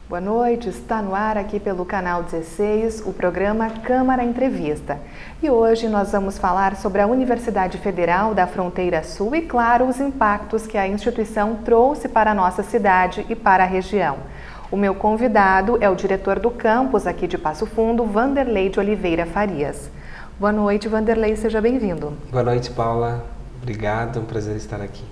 Boa noite, está no ar aqui pelo canal 16 o programa Câmara Entrevista. E hoje nós vamos falar sobre a Universidade Federal da Fronteira Sul e, claro, os impactos que a instituição trouxe para a nossa cidade e para a região. O meu convidado é o diretor do campus aqui de Passo Fundo, Vanderlei de Oliveira Farias. Boa noite, Vanderlei, seja bem-vindo. Boa noite, Paula. Obrigado, é um prazer estar aqui.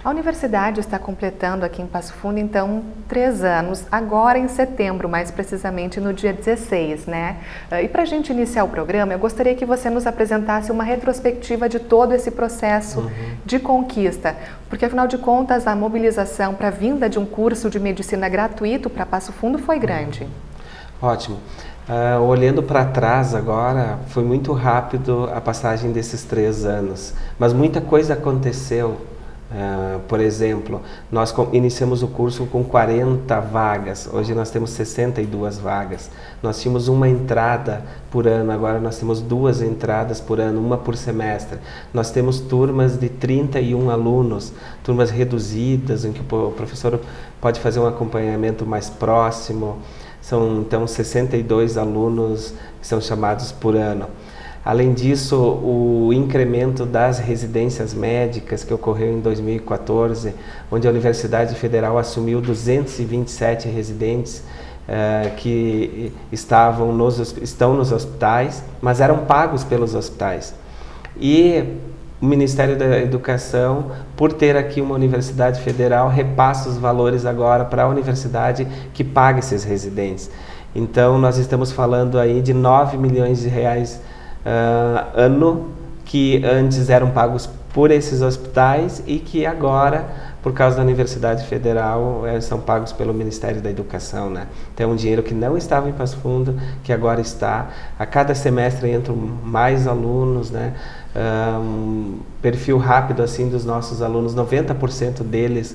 A universidade está completando aqui em Passo Fundo, então, 3 anos, agora em setembro, mais precisamente no dia 16, né? E para a gente iniciar o programa, eu gostaria que você nos apresentasse uma retrospectiva de todo esse processo de conquista, porque afinal de contas a mobilização para a vinda de um curso de medicina gratuito para Passo Fundo foi grande. Ótimo. Olhando para trás agora, foi muito rápido a passagem desses 3 anos, mas muita coisa aconteceu. Por exemplo, nós iniciamos o curso com 40 vagas, hoje nós temos 62 vagas. Nós tínhamos uma entrada por ano, agora nós temos 2 entradas por ano, uma por semestre. Nós temos turmas de 31 alunos, turmas reduzidas, em que o professor pode fazer um acompanhamento mais próximo. São então 62 alunos que são chamados por ano. Além disso, o incremento das residências médicas que ocorreu em 2014, onde a Universidade Federal assumiu 227 residentes que estão nos hospitais, mas eram pagos pelos hospitais. E o Ministério da Educação, por ter aqui uma Universidade Federal, repassa os valores agora para a universidade que paga esses residentes. Então, nós estamos falando aí de 9 milhões de reais ano, que antes eram pagos por esses hospitais e que agora, por causa da Universidade Federal, são pagos pelo Ministério da Educação, né? Então é um dinheiro que não estava em Passo Fundo, que agora está. A cada semestre entram mais alunos, né? Perfil rápido assim dos nossos alunos, 90% deles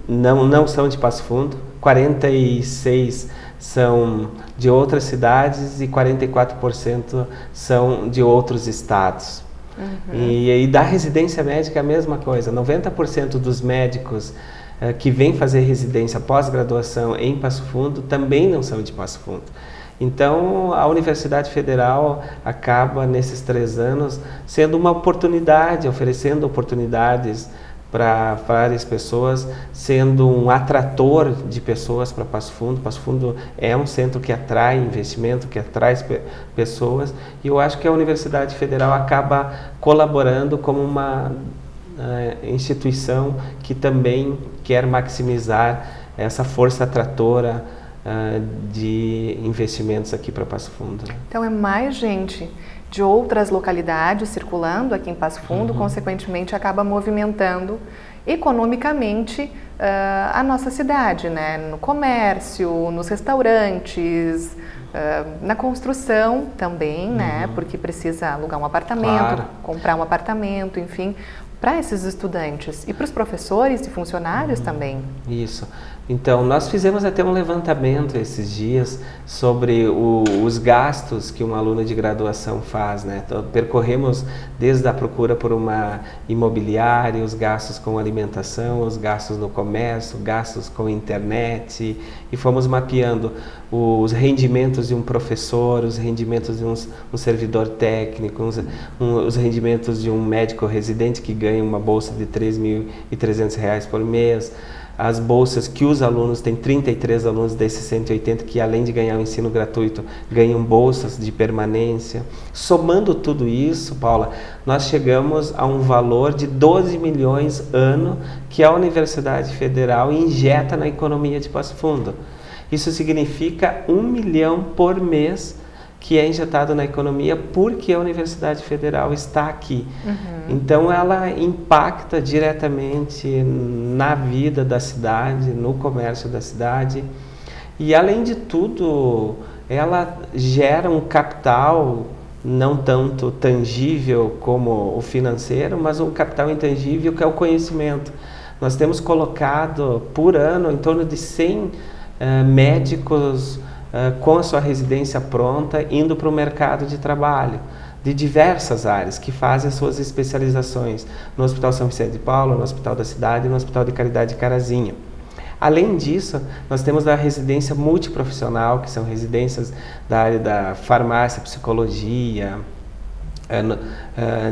não são de Passo Fundo, 46% são de outras cidades e 44% são de outros estados. E da residência médica é a mesma coisa, 90% dos médicos que vêm fazer residência pós-graduação em Passo Fundo também não são de Passo Fundo. Então, a Universidade Federal acaba, nesses 3 anos, sendo uma oportunidade, oferecendo oportunidades para várias pessoas, sendo um atrator de pessoas para Passo Fundo. Passo Fundo é um centro que atrai investimento, que atrai pessoas, e eu acho que a Universidade Federal acaba colaborando como uma instituição que também quer maximizar essa força atratora de investimentos aqui para Passo Fundo. Então é mais gente de outras localidades circulando aqui em Passo Fundo, consequentemente acaba movimentando economicamente a nossa cidade, né? No comércio, nos restaurantes, na construção também, né? Porque precisa alugar um apartamento, comprar um apartamento, enfim, para esses estudantes e para os professores e funcionários também. Isso. Então, nós fizemos até um levantamento esses dias sobre os gastos que um aluno de graduação faz, né? Então, percorremos desde a procura por uma imobiliária, os gastos com alimentação, os gastos no comércio, gastos com internet, e fomos mapeando os rendimentos de um professor, os rendimentos de um servidor técnico, os rendimentos de um médico residente que ganha uma bolsa de R$ 3.300 por mês, as bolsas que os alunos, tem 33 alunos desses 180 que, além de ganhar o ensino gratuito, ganham bolsas de permanência. Somando tudo isso, Paula, nós chegamos a um valor de 12 milhões ano que a Universidade Federal injeta na economia de Passo Fundo. Isso significa 1 milhão por mês que é injetado na economia porque a Universidade Federal está aqui. Então ela impacta diretamente na vida da cidade, no comércio da cidade, e além de tudo ela gera um capital não tanto tangível como o financeiro, mas um capital intangível que é o conhecimento. Nós temos colocado por ano em torno de 100 médicos com a sua residência pronta, indo para o mercado de trabalho, de diversas áreas, que fazem as suas especializações no Hospital São Vicente de Paulo, no Hospital da Cidade e no Hospital de Caridade de Carazinho. Além disso, nós temos a residência multiprofissional, que são residências da área da farmácia, psicologia,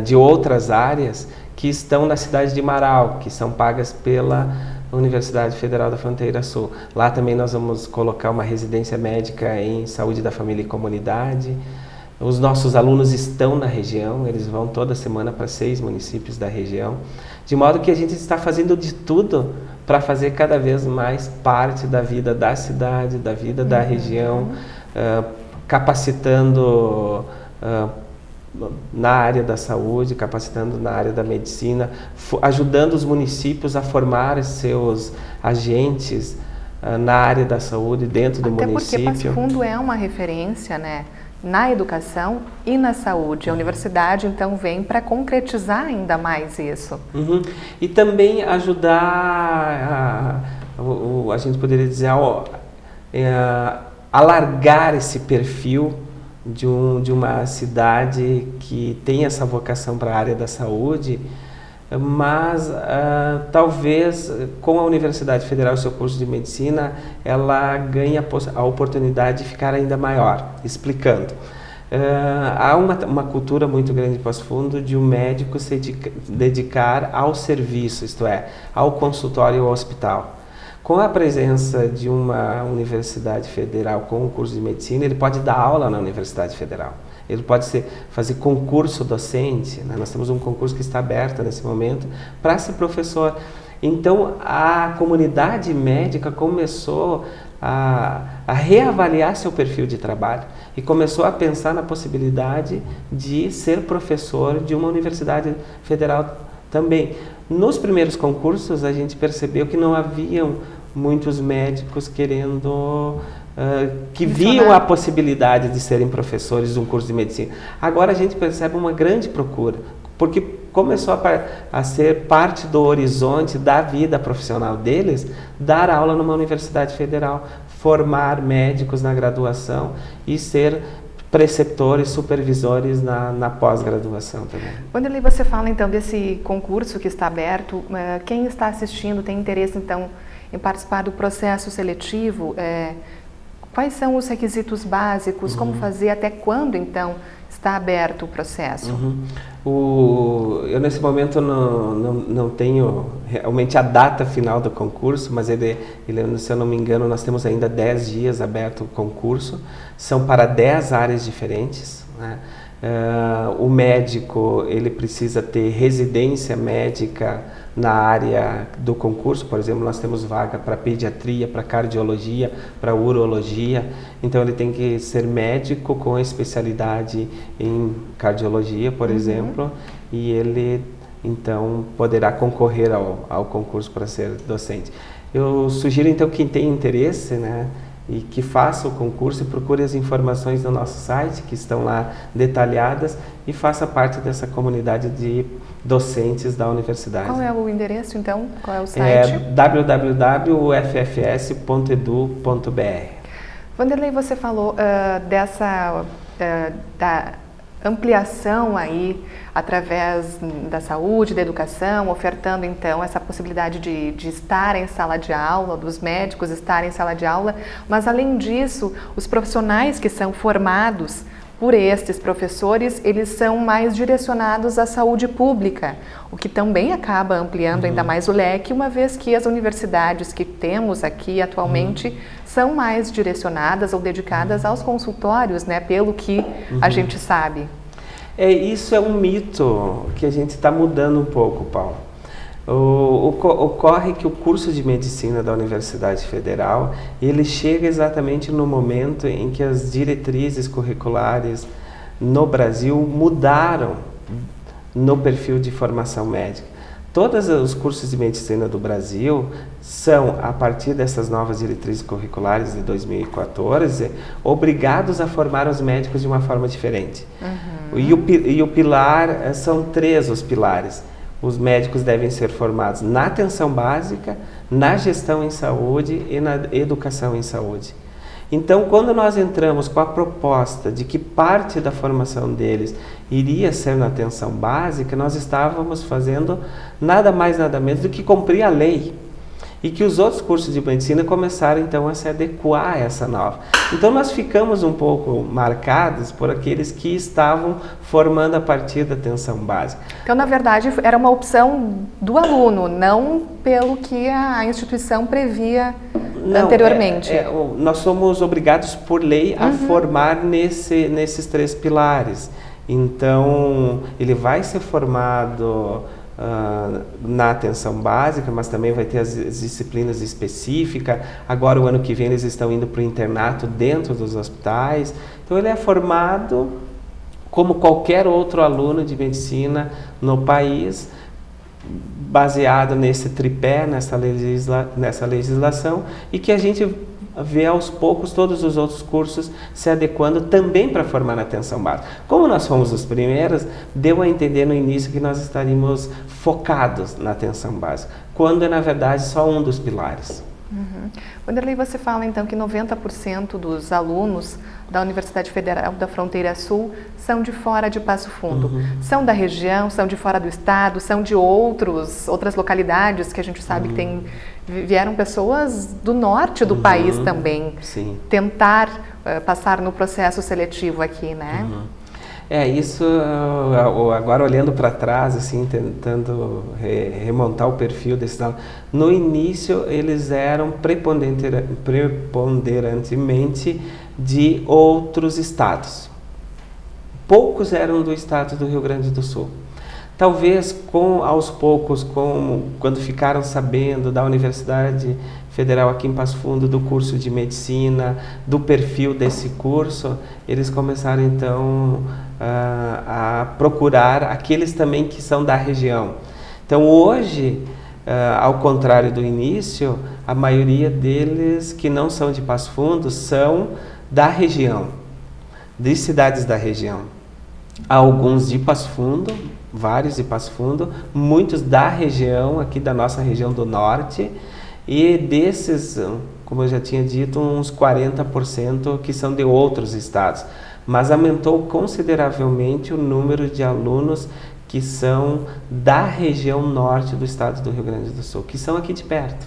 de outras áreas, que estão na cidade de Marau, que são pagas pela Universidade Federal da Fronteira Sul. Lá também nós vamos colocar uma residência médica em saúde da família e comunidade. Os nossos alunos estão na região, eles vão toda semana para 6 municípios da região, de modo que a gente está fazendo de tudo para fazer cada vez mais parte da vida da cidade, da vida da região, capacitando na área da saúde, capacitando na área da medicina, ajudando os municípios a formar seus agentes na área da saúde dentro do município. Até porque Passo Fundo é uma referência, né, na educação e na saúde. A universidade, então, vem para concretizar ainda mais isso. E também ajudar, a gente poderia dizer, alargar esse perfil de uma cidade que tem essa vocação para a área da saúde, mas talvez com a Universidade Federal e seu curso de medicina ela ganhe a oportunidade de ficar ainda maior. Explicando, há uma cultura muito grande em Passo Fundo de um médico se dedicar ao serviço, isto é, ao consultório e ao hospital. Com a presença de uma universidade federal com o curso de medicina, ele pode dar aula na Universidade Federal. Ele pode fazer concurso docente, né? Nós temos um concurso que está aberto nesse momento para ser professor. Então, a comunidade médica começou a reavaliar seu perfil de trabalho e começou a pensar na possibilidade de ser professor de uma universidade federal também. Nos primeiros concursos, a gente percebeu que não haviam muitos médicos que viam a possibilidade de serem professores de um curso de medicina. Agora a gente percebe uma grande procura, porque começou a ser parte do horizonte da vida profissional deles, dar aula numa universidade federal, formar médicos na graduação e ser preceptores, supervisores na pós-graduação também. Wanderley, você fala então desse concurso que está aberto, quem está assistindo tem interesse então em participar do processo seletivo, quais são os requisitos básicos, como fazer, até quando então está aberto o processo? Eu nesse momento não tenho realmente a data final do concurso, mas ele, se eu não me engano, nós temos ainda 10 dias aberto o concurso, são para 10 áreas diferentes, né? O médico, ele precisa ter residência médica na área do concurso. Por exemplo, nós temos vaga para pediatria, para cardiologia, para urologia. Então ele tem que ser médico com especialidade em cardiologia, por exemplo, e ele então poderá concorrer ao concurso para ser docente. Eu sugiro então quem tem interesse, né, e que faça o concurso e procure as informações no nosso site, que estão lá detalhadas, e faça parte dessa comunidade de docentes da universidade. Qual é o endereço, então? Qual é o site? www.ufs.edu.br. Wanderley, você falou da ampliação aí através da saúde, da educação, ofertando então essa possibilidade de estar em sala de aula, dos médicos estarem em sala de aula, mas além disso, os profissionais que são formados por estes professores, eles são mais direcionados à saúde pública, o que também acaba ampliando ainda mais o leque, uma vez que as universidades que temos aqui atualmente são mais direcionadas ou dedicadas aos consultórios, né, pelo que a gente sabe. Isso é um mito que a gente está mudando um pouco, Paulo. Ocorre que o curso de medicina da Universidade Federal, ele chega exatamente no momento em que as diretrizes curriculares no Brasil mudaram no perfil de formação médica. Todos os cursos de medicina do Brasil são, a partir dessas novas diretrizes curriculares de 2014, obrigados a formar os médicos de uma forma diferente. E o pilar, são 3 os pilares. Os médicos devem ser formados na atenção básica, na gestão em saúde e na educação em saúde. Então, quando nós entramos com a proposta de que parte da formação deles iria ser na atenção básica, nós estávamos fazendo nada mais, nada menos do que cumprir a lei. e que os outros cursos de medicina começaram então a se adequar a essa nova. Então nós ficamos um pouco marcados por aqueles que estavam formando a partir da atenção básica. Então, na verdade, era uma opção do aluno, não pelo que a instituição previa anteriormente. Nós somos obrigados por lei a formar nesses 3 pilares. Então, ele vai ser formado na atenção básica, mas também vai ter as disciplinas específicas. Agora, o ano que vem, eles estão indo para o internato dentro dos hospitais. Então, ele é formado como qualquer outro aluno de medicina no país, baseado nesse tripé, nessa legislação, e que a gente vê aos poucos todos os outros cursos se adequando também para formar na atenção básica. Como nós fomos os primeiros, deu a entender no início que nós estaríamos focados na atenção básica, quando é na verdade só um dos pilares. Wanderley, você fala então que 90% dos alunos da Universidade Federal da Fronteira Sul são de fora de Passo Fundo. São da região, são de fora do estado, são de outras localidades que a gente sabe que vieram pessoas do norte do país também. Sim. Tentar passar no processo seletivo aqui, né? Isso, agora olhando para trás, assim, tentando remontar o perfil desses alunos, no início eles eram preponderantemente de outros estados. Poucos eram do estado do Rio Grande do Sul. Talvez aos poucos, quando ficaram sabendo da Universidade Federal aqui em Passo Fundo, do curso de medicina, do perfil desse curso, eles começaram então a procurar aqueles também que são da região. Então hoje, ao contrário do início, a maioria deles que não são de Passo Fundo são da região, de cidades da região. Há alguns de Passo Fundo, vários de Passo Fundo, muitos da região, aqui da nossa região do norte, e desses, como eu já tinha dito, uns 40% que são de outros estados. Mas aumentou consideravelmente o número de alunos que são da região norte do estado do Rio Grande do Sul, que são aqui de perto.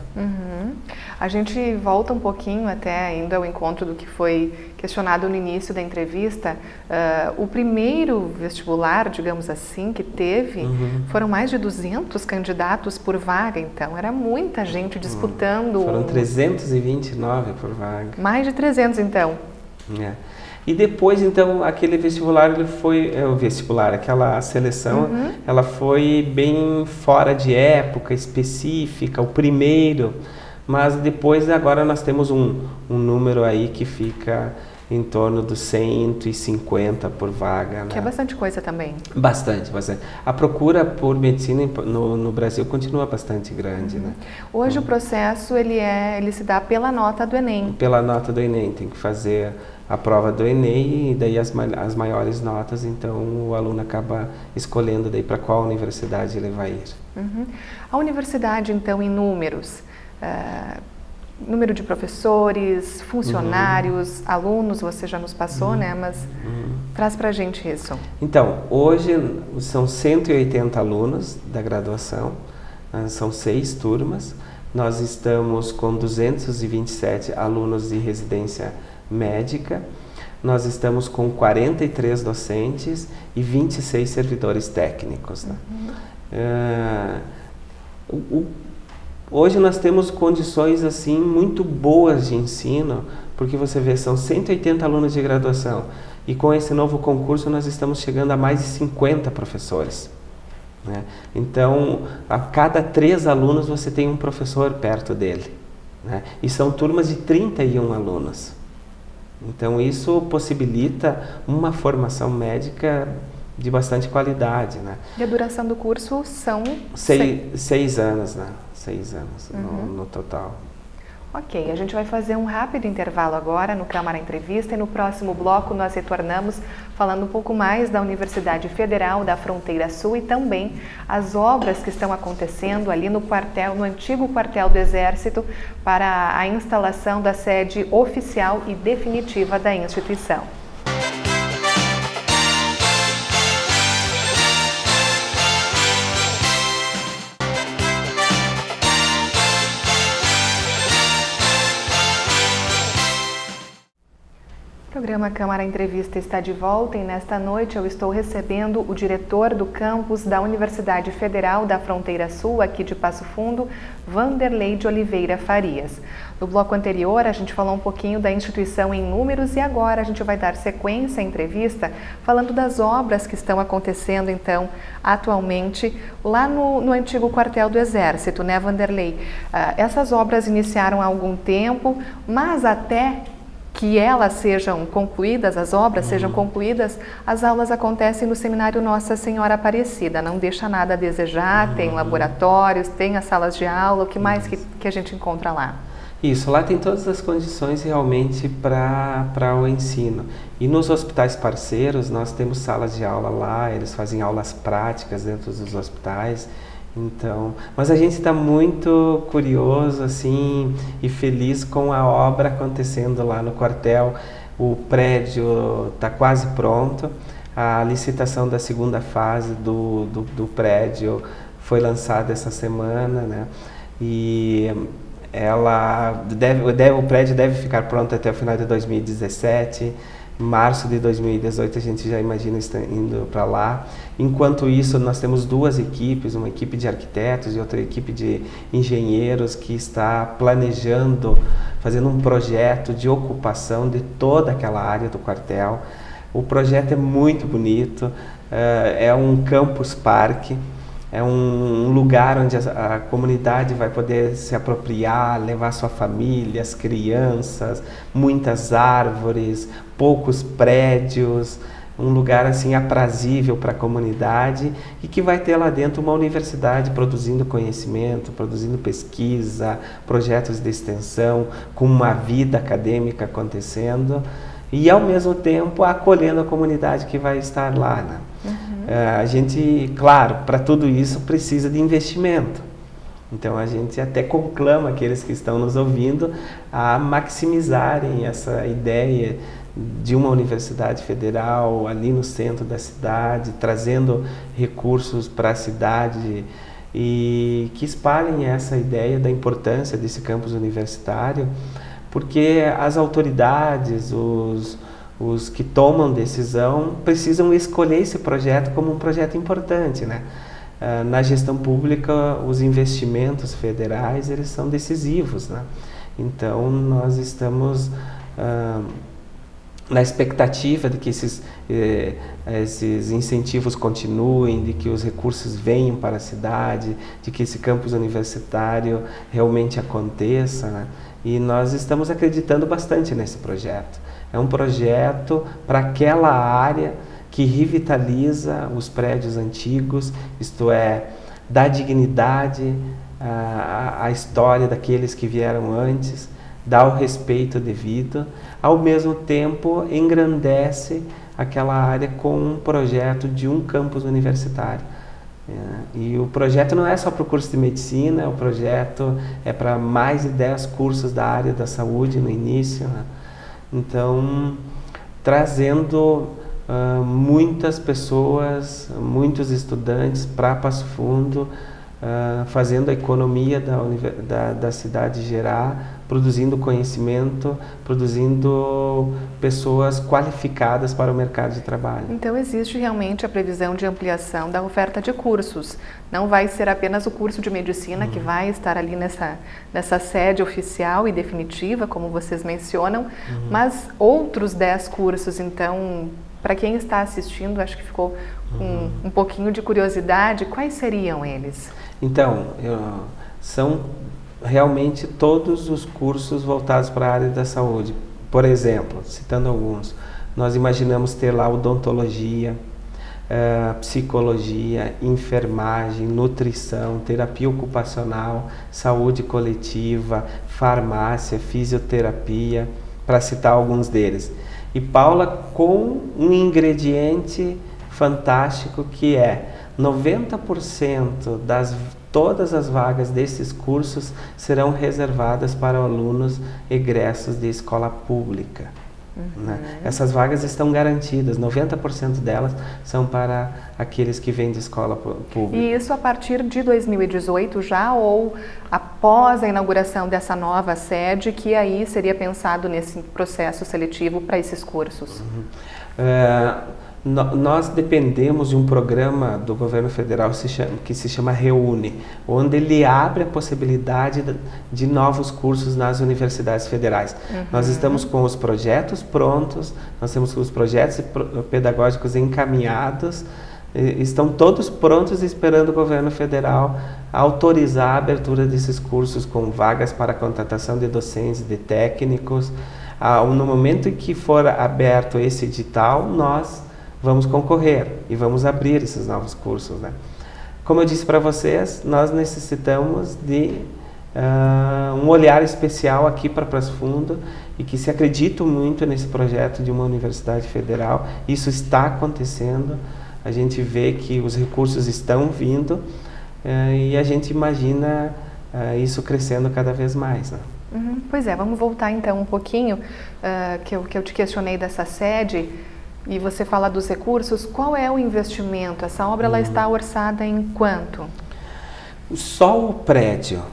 A gente volta um pouquinho até ainda ao encontro do que foi questionado no início da entrevista. O primeiro vestibular, digamos assim, que teve, foram mais de 200 candidatos por vaga, então era muita gente disputando. Foram 329 por vaga. Mais de 300, então. E depois, então, aquele vestibular, aquela seleção, ela foi bem fora de época específica, o primeiro, mas depois, agora nós temos um número aí que fica em torno dos 150 por vaga. Que é bastante coisa também. Bastante. A procura por medicina no Brasil continua bastante grande, né? Hoje o processo, ele se dá pela nota do Enem. Pela nota do Enem, tem que fazer a prova do Enem e daí as maiores notas, então o aluno acaba escolhendo daí para qual universidade ele vai ir. A universidade, então, em números, número de professores, funcionários, alunos, você já nos passou, né? Mas traz para a gente isso. Então, hoje são 180 alunos da graduação, são 6 turmas, nós estamos com 227 alunos de residência médica, nós estamos com 43 docentes e 26 servidores técnicos. Hoje nós temos condições assim muito boas de ensino, porque você vê, são 180 alunos de graduação e com esse novo concurso nós estamos chegando a mais de 50 professores. Então, a cada 3 alunos você tem um professor perto dele. E são turmas de 31 alunos. Então isso possibilita uma formação médica de bastante qualidade, né? E a duração do curso são? 6 anos, né? 6 anos no total. Ok, a gente vai fazer um rápido intervalo agora no Câmara Entrevista e no próximo bloco nós retornamos falando um pouco mais da Universidade Federal da Fronteira Sul e também as obras que estão acontecendo ali no quartel, no antigo quartel do Exército, para a instalação da sede oficial e definitiva da instituição. programa Câmara Entrevista está de volta e nesta noite eu estou recebendo o diretor do campus da Universidade Federal da Fronteira Sul, aqui de Passo Fundo, Vanderlei de Oliveira Farias. No bloco anterior a gente falou um pouquinho da instituição em números e agora a gente vai dar sequência à entrevista falando das obras que estão acontecendo então atualmente lá no antigo quartel do Exército, né, Vanderlei? Essas obras iniciaram há algum tempo, mas até que elas sejam concluídas, as obras sejam concluídas, as aulas acontecem no Seminário Nossa Senhora Aparecida, não deixa nada a desejar, tem laboratórios, tem as salas de aula, o que mais que a gente encontra lá? Isso, lá tem todas as condições realmente para o ensino. E nos hospitais parceiros nós temos salas de aula lá, eles fazem aulas práticas dentro dos hospitais. Então, mas a gente está muito curioso assim e feliz com a obra acontecendo lá no quartel. O prédio está quase pronto. A licitação da segunda fase do prédio foi lançada essa semana, né? E o prédio deve ficar pronto até o final de 2017. Em março de 2018 a gente já imagina indo para lá. Enquanto isso, nós temos duas equipes, uma equipe de arquitetos e outra equipe de engenheiros que está planejando, fazendo um projeto de ocupação de toda aquela área do quartel. O projeto é muito bonito, é um campus parque. É um lugar onde a comunidade vai poder se apropriar, levar sua família, as crianças, muitas árvores, poucos prédios, um lugar assim aprazível para a comunidade e que vai ter lá dentro uma universidade produzindo conhecimento, produzindo pesquisa, projetos de extensão, com uma vida acadêmica acontecendo e ao mesmo tempo acolhendo a comunidade que vai estar lá, né? A gente, claro, para tudo isso precisa de investimento. Então a gente até conclama aqueles que estão nos ouvindo a maximizarem essa ideia de uma universidade federal ali no centro da cidade, trazendo recursos para a cidade e que espalhem essa ideia da importância desse campus universitário, porque as autoridades, os que tomam decisão precisam escolher esse projeto como um projeto importante, né? Na gestão pública, os investimentos federais eles são decisivos, né? Então nós estamos na expectativa de que esses incentivos continuem, de que os recursos venham para a cidade, de que esse campus universitário realmente aconteça, né? E nós estamos acreditando bastante nesse projeto. É um projeto para aquela área que revitaliza os prédios antigos, isto é, dá dignidade à história daqueles que vieram antes, dá o respeito devido, ao mesmo tempo engrandece aquela área com um projeto de um campus universitário. E o projeto não é só para o curso de medicina, o projeto é para mais de 10 cursos da área da saúde no início, né? Então, trazendo muitas pessoas, muitos estudantes para Passo Fundo, fazendo a economia da cidade gerar, produzindo conhecimento, produzindo pessoas qualificadas para o mercado de trabalho. Então existe realmente a previsão de ampliação da oferta de cursos. Não vai ser apenas o curso de medicina que vai estar ali nessa sede oficial e definitiva, como vocês mencionam, mas outros 10 cursos. Então, para quem está assistindo, acho que ficou com um pouquinho de curiosidade, quais seriam eles? Então, são realmente todos os cursos voltados para a área da saúde. Por exemplo, citando alguns, nós imaginamos ter lá odontologia, psicologia, enfermagem, nutrição, terapia ocupacional, saúde coletiva, farmácia, fisioterapia, para citar alguns deles. E Paula com um ingrediente fantástico que é 90% todas as vagas desses cursos serão reservadas para alunos egressos de escola pública. né? Essas vagas estão garantidas, 90% delas são para aqueles que vêm de escola pública. E isso a partir de 2018 já, ou após a inauguração dessa nova sede, que aí seria pensado nesse processo seletivo para esses cursos? Nós dependemos de um programa do governo federal que se chama REUNE, onde ele abre a possibilidade de novos cursos nas universidades federais. Nós estamos com os projetos prontos, nós temos os projetos pedagógicos encaminhados, estão todos prontos esperando o governo federal autorizar a abertura desses cursos com vagas para contratação de docentes, de técnicos. No momento em que for aberto esse edital, nós vamos concorrer e vamos abrir esses novos cursos, né? Como eu disse para vocês, nós necessitamos de um olhar especial aqui para Passo Fundo e que se acredita muito nesse projeto de uma universidade federal. Isso está acontecendo, a gente vê que os recursos estão vindo e a gente imagina isso crescendo cada vez mais, né? Pois é, vamos voltar então um pouquinho, que eu te questionei dessa sede. E você fala dos recursos, qual é o investimento? Essa obra ela está orçada em quanto? Só o prédio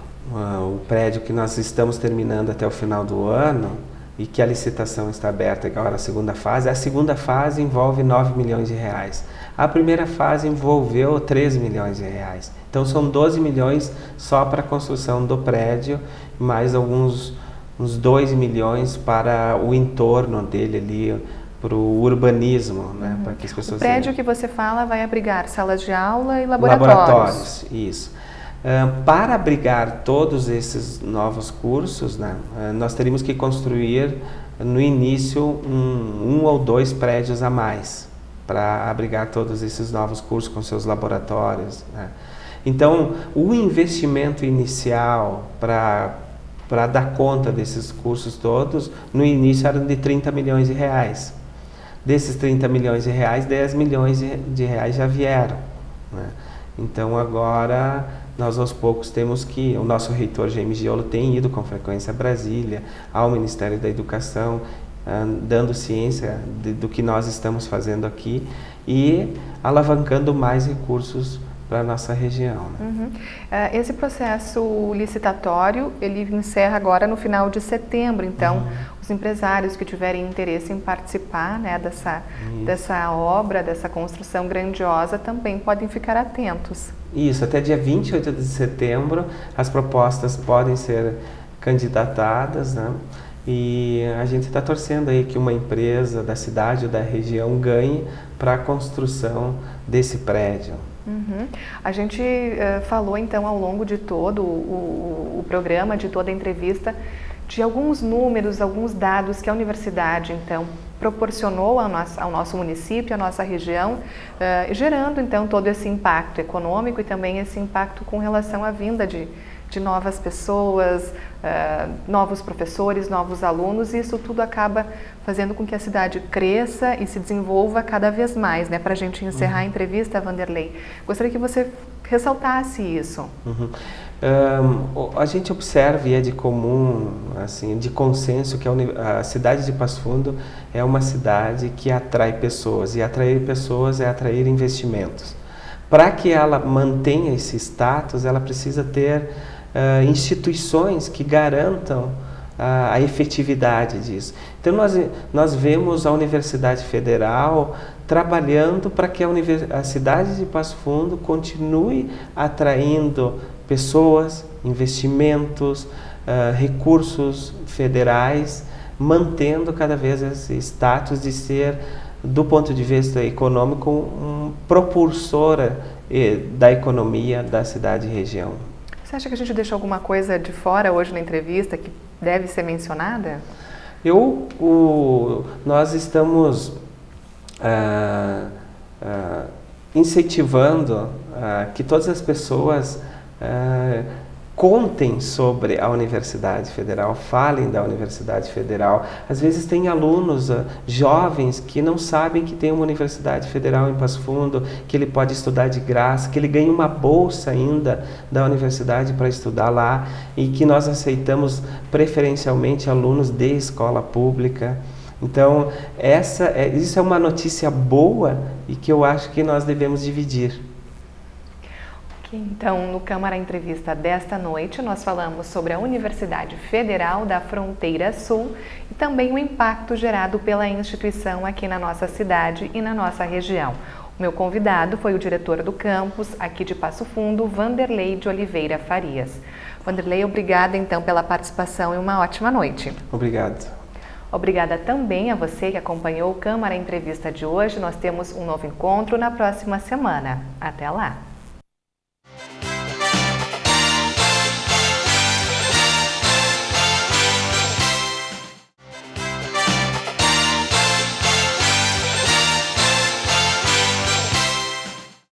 que nós estamos terminando até o final do ano e que a licitação está aberta agora, a segunda fase envolve 9 milhões de reais. A primeira fase envolveu 13 milhões de reais. Então são 12 milhões só para a construção do prédio, mais uns 2 milhões para o entorno dele ali, para o urbanismo, né? Para que as pessoas... O prédio que você fala vai abrigar salas de aula e laboratórios. Laboratórios, isso. Para abrigar todos esses novos cursos, né, nós teríamos que construir no início um ou dois prédios a mais para abrigar todos esses novos cursos com seus laboratórios, né? Então, o investimento inicial para dar conta desses cursos todos, no início eram de 30 milhões de reais. Desses 30 milhões de reais, 10 milhões de reais já vieram, né? Então agora nós aos poucos temos que, o nosso reitor Jaime Giolo tem ido com frequência a Brasília, ao Ministério da Educação, dando ciência do que nós estamos fazendo aqui e alavancando mais recursos para a nossa região, né? Esse processo licitatório, ele encerra agora no final de setembro, então os empresários que tiverem interesse em participar, né, dessa obra, dessa construção grandiosa, também podem ficar atentos. Isso, até dia 28 de setembro as propostas podem ser candidatadas, né? E a gente está torcendo aí que uma empresa da cidade ou da região ganhe para a construção desse prédio. A gente falou então ao longo de todo o programa, de toda a entrevista, de alguns números, alguns dados que a universidade então proporcionou ao nosso município, à nossa região, gerando então todo esse impacto econômico e também esse impacto com relação à vinda de novas pessoas, novos professores, novos alunos, e isso tudo acaba fazendo com que a cidade cresça e se desenvolva cada vez mais, né? Para a gente encerrar a entrevista, Vanderlei, gostaria que você ressaltasse isso. A gente observa e é de comum, assim, de consenso, que a cidade de Passo Fundo é uma cidade que atrai pessoas, e atrair pessoas é atrair investimentos. Para que ela mantenha esse status, ela precisa ter instituições que garantam a efetividade disso. Então nós vemos a Universidade Federal trabalhando para que a cidade de Passo Fundo continue atraindo pessoas, investimentos, recursos federais, mantendo cada vez esse status de ser, do ponto de vista econômico, propulsora da economia da cidade e região. Você acha que a gente deixou alguma coisa de fora hoje na entrevista que deve ser mencionada? Nós estamos incentivando que todas as pessoas contem sobre a Universidade Federal, falem da Universidade Federal. Às vezes tem alunos jovens que não sabem que tem uma Universidade Federal em Passo Fundo, que ele pode estudar de graça, que ele ganha uma bolsa ainda da universidade para estudar lá, e que nós aceitamos preferencialmente alunos de escola pública. Então, isso é uma notícia boa e que eu acho que nós devemos dividir. Então, no Câmara Entrevista desta noite, nós falamos sobre a Universidade Federal da Fronteira Sul e também o impacto gerado pela instituição aqui na nossa cidade e na nossa região. O meu convidado foi o diretor do campus aqui de Passo Fundo, Vanderlei de Oliveira Farias. Vanderlei, obrigada então pela participação e uma ótima noite. Obrigado. Obrigada também a você que acompanhou o Câmara Entrevista de hoje. Nós temos um novo encontro na próxima semana. Até lá!